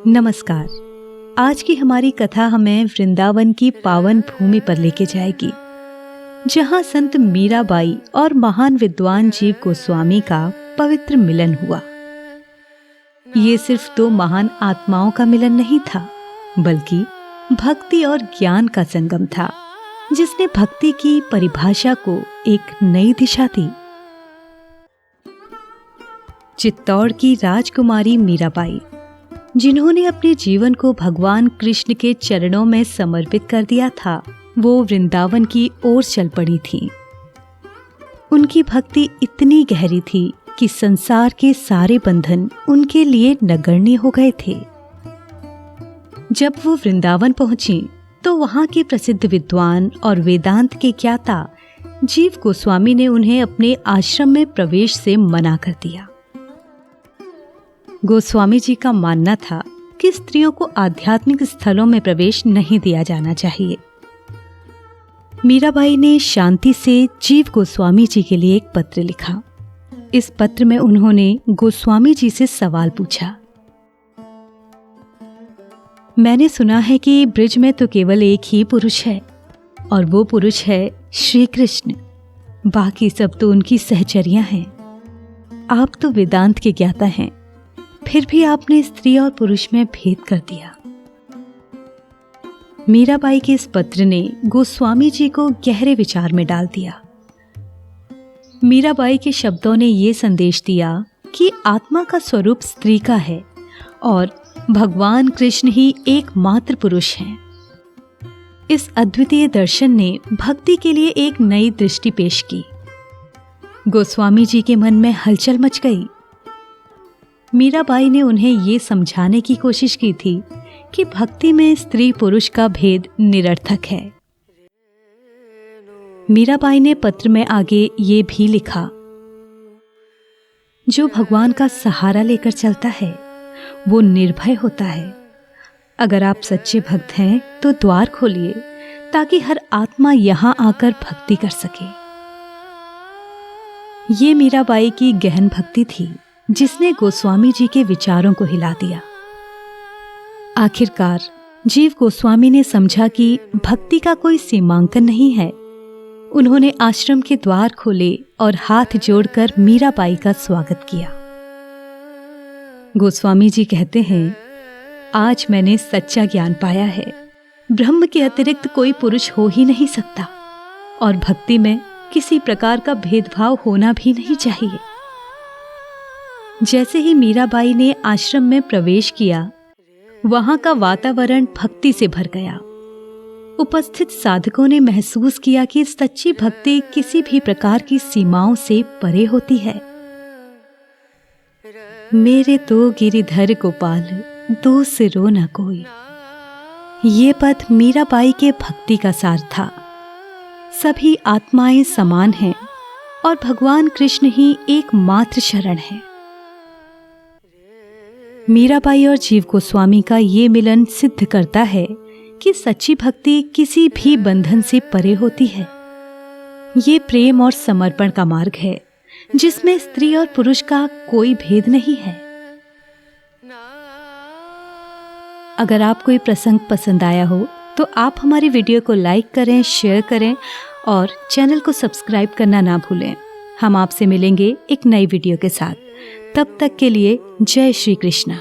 नमस्कार। आज की हमारी कथा हमें वृंदावन की पावन भूमि पर लेके जाएगी, जहां संत मीराबाई और महान विद्वान जीव गोस्वामी का पवित्र मिलन हुआ। ये सिर्फ दो महान आत्माओं का मिलन नहीं था, बल्कि भक्ति और ज्ञान का संगम था, जिसने भक्ति की परिभाषा को एक नई दिशा दी। चित्तौड़ की राजकुमारी मीराबाई, जिन्होंने अपने जीवन को भगवान कृष्ण के चरणों में समर्पित कर दिया था, वो वृंदावन की ओर चल पड़ी थी। उनकी भक्ति इतनी गहरी थी कि संसार के सारे बंधन उनके लिए नगण्य हो गए थे। जब वो वृंदावन पहुंची तो वहां के प्रसिद्ध विद्वान और वेदांत के ज्ञाता जीव गोस्वामी ने उन्हें अपने आश्रम में प्रवेश से मना कर दिया। गोस्वामी जी का मानना था कि स्त्रियों को आध्यात्मिक स्थलों में प्रवेश नहीं दिया जाना चाहिए। मीराबाई ने शांति से जीव गोस्वामी जी के लिए एक पत्र लिखा। इस पत्र में उन्होंने गोस्वामी जी से सवाल पूछा। मैंने सुना है कि ब्रज में तो केवल एक ही पुरुष है, और वो पुरुष है श्री कृष्ण। बाकी सब तो उनकी सहचरियां हैं। आप तो वेदांत के ज्ञाता हैं, फिर भी आपने स्त्री और पुरुष में भेद कर दिया। मीराबाई के इस पत्र ने गोस्वामी जी को गहरे विचार में डाल दिया। मीराबाई के शब्दों ने ये संदेश दिया कि आत्मा का स्वरूप स्त्री का है और भगवान कृष्ण ही एकमात्र पुरुष हैं। इस अद्वितीय दर्शन ने भक्ति के लिए एक नई दृष्टि पेश की। गोस्वामी जी के मन में हलचल मच गई। मीराबाई ने उन्हें ये समझाने की कोशिश की थी कि भक्ति में स्त्री पुरुष का भेद निरर्थक है। मीराबाई ने पत्र में आगे ये भी लिखा, जो भगवान का सहारा लेकर चलता है वो निर्भय होता है। अगर आप सच्चे भक्त हैं तो द्वार खोलिए, ताकि हर आत्मा यहां आकर भक्ति कर सके। ये मीराबाई की गहन भक्ति थी, जिसने गोस्वामी जी के विचारों को हिला दिया। आखिरकार जीव गोस्वामी ने समझा कि भक्ति का कोई सीमांकन नहीं है। उन्होंने आश्रम के द्वार खोले और हाथ जोड़कर मीराबाई का स्वागत किया। गोस्वामी जी कहते हैं, आज मैंने सच्चा ज्ञान पाया है। ब्रह्म के अतिरिक्त कोई पुरुष हो ही नहीं सकता, और भक्ति में किसी प्रकार का भेदभाव होना भी नहीं चाहिए। जैसे ही मीराबाई ने आश्रम में प्रवेश किया, वहां का वातावरण भक्ति से भर गया। उपस्थित साधकों ने महसूस किया कि सच्ची भक्ति किसी भी प्रकार की सीमाओं से परे होती है। मेरे तो गिरिधर गोपाल, दो सिरो न कोई। ये पद मीराबाई के भक्ति का सार था। सभी आत्माएं समान हैं और भगवान कृष्ण ही एकमात्र शरण है। मीराबाई और जीव गोस्वामी का ये मिलन सिद्ध करता है कि सच्ची भक्ति किसी भी बंधन से परे होती है। ये प्रेम और समर्पण का मार्ग है, जिसमें स्त्री और पुरुष का कोई भेद नहीं है। अगर आपको ये प्रसंग पसंद आया हो तो आप हमारी वीडियो को लाइक करें, शेयर करें और चैनल को सब्सक्राइब करना ना भूलें। हम आपसे मिलेंगे एक नई वीडियो के साथ। तब तक के लिए जय श्री कृष्ण।